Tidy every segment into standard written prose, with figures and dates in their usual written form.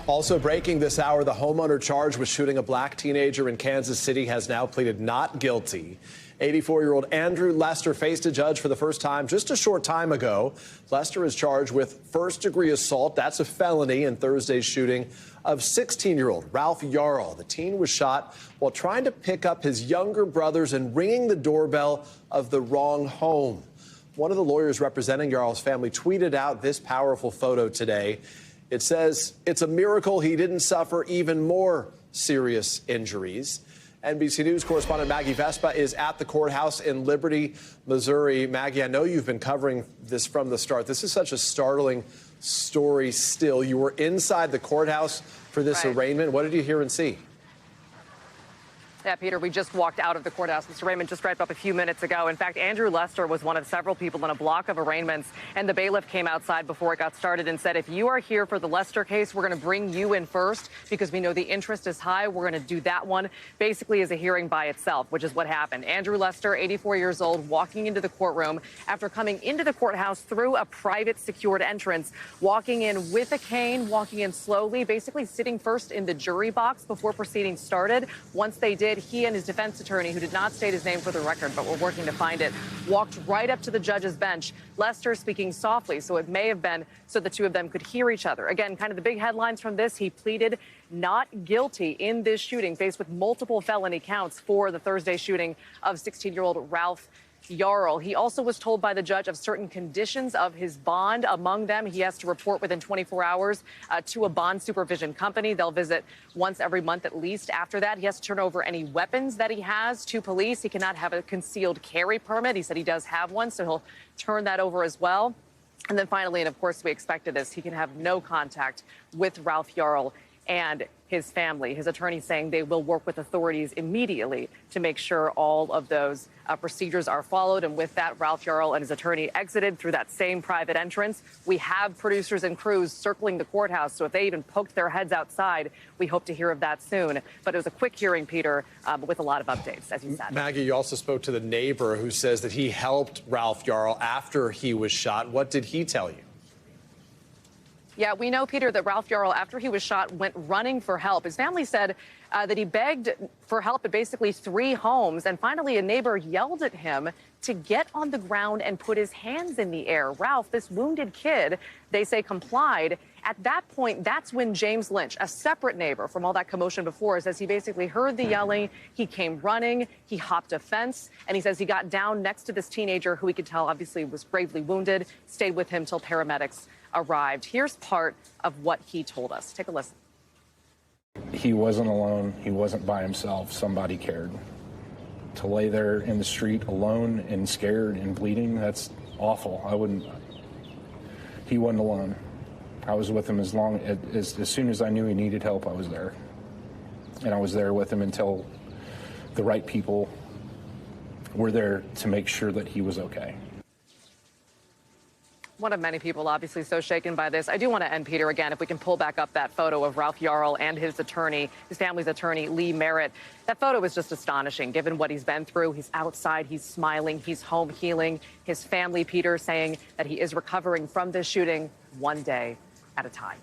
Also breaking this hour, the homeowner charged with shooting a black teenager in Kansas City has now pleaded not guilty. 84-year-old Andrew Lester faced a judge for the first time just a short time ago. Lester is charged with first-degree assault. That's a felony in Thursday's shooting of 16-year-old Ralph Yarl. The teen was shot while trying to pick up his younger brothers and ringing the doorbell of the wrong home. One of the lawyers representing Yarl's family tweeted out this powerful photo today. It says it's a miracle he didn't suffer even more serious injuries. NBC News correspondent Maggie Vespa is at the courthouse in Liberty, Missouri. Maggie, I know you've been covering this from the start. This is such a startling story still. You were inside the courthouse for this arraignment. What did you hear and see? Yeah, Peter, we just walked out of the courthouse. Mr. Raymond just wrapped up a few minutes ago. In fact, Andrew Lester was one of several people in a block of arraignments, and the bailiff came outside before it got started and said, if you are here for the Lester case, we're going to bring you in first because we know the interest is high. We're going to do that one basically as a hearing by itself, which is what happened. Andrew Lester, 84 years old, walking into the courtroom after coming into the courthouse through a private secured entrance, walking in with a cane, walking in slowly, basically sitting first in the jury box before proceedings started. Once they did, he and his defense attorney, who did not state his name for the record, but we're working to find it, walked right up to the judge's bench. Lester speaking softly, so it may have been so the two of them could hear each other. Again, kind of the big headlines from this, he pleaded not guilty in this shooting, faced with multiple felony counts for the Thursday shooting of 16-year-old Ralph Yarl. He also was told by the judge of certain conditions of his bond. Among them, he has to report within 24 hours to a bond supervision company. They'll visit once every month at least. After that, he has to turn over any weapons that he has to police. He cannot have a concealed carry permit. He said he does have one, so he'll turn that over as well. And then finally, and of course we expected this, he can have no contact with Ralph Yarl and his family. His attorney saying they will work with authorities immediately to make sure all of those procedures are followed. And with that, Ralph Yarl and his attorney exited through that same private entrance. We have producers and crews circling the courthouse, so if they even poked their heads outside, we hope to hear of that soon. But it was a quick hearing, Peter, with a lot of updates, as you said. Maggie, you also spoke to the neighbor who says that he helped Ralph Yarl after he was shot. What did he tell you? Yeah, we know, Peter, that Ralph Yarl, after he was shot, went running for help. His family said that he begged for help at basically 3 homes, and finally a neighbor yelled at him to get on the ground and put his hands in the air. Ralph, this wounded kid, they say complied. At that point, that's when James Lynch, a separate neighbor from all that commotion before, says he basically heard the yelling. He came running. He hopped a fence, and he says he got down next to this teenager who he could tell obviously was gravely wounded, stayed with him till paramedics arrived. Here's part of what he told us. Take a listen. He wasn't alone. He wasn't by himself. Somebody cared. To lay there in the street alone and scared and bleeding, that's awful. He wasn't alone. I was with him as soon as I knew he needed help, I was there. And I was there with him until the right people were there to make sure that he was okay. One of many people obviously so shaken by this. I do want to end, Peter, again, if we can pull back up that photo of Ralph Yarl and his attorney, his family's attorney, Lee Merritt. That photo is just astonishing, given what he's been through. He's outside, he's smiling, he's home healing. His family, Peter, saying that he is recovering from this shooting one day at a time.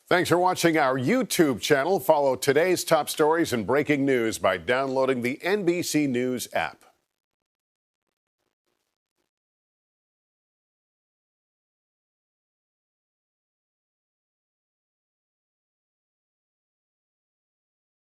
Thanks for watching our YouTube channel. Follow today's top stories and breaking news by downloading the NBC News app.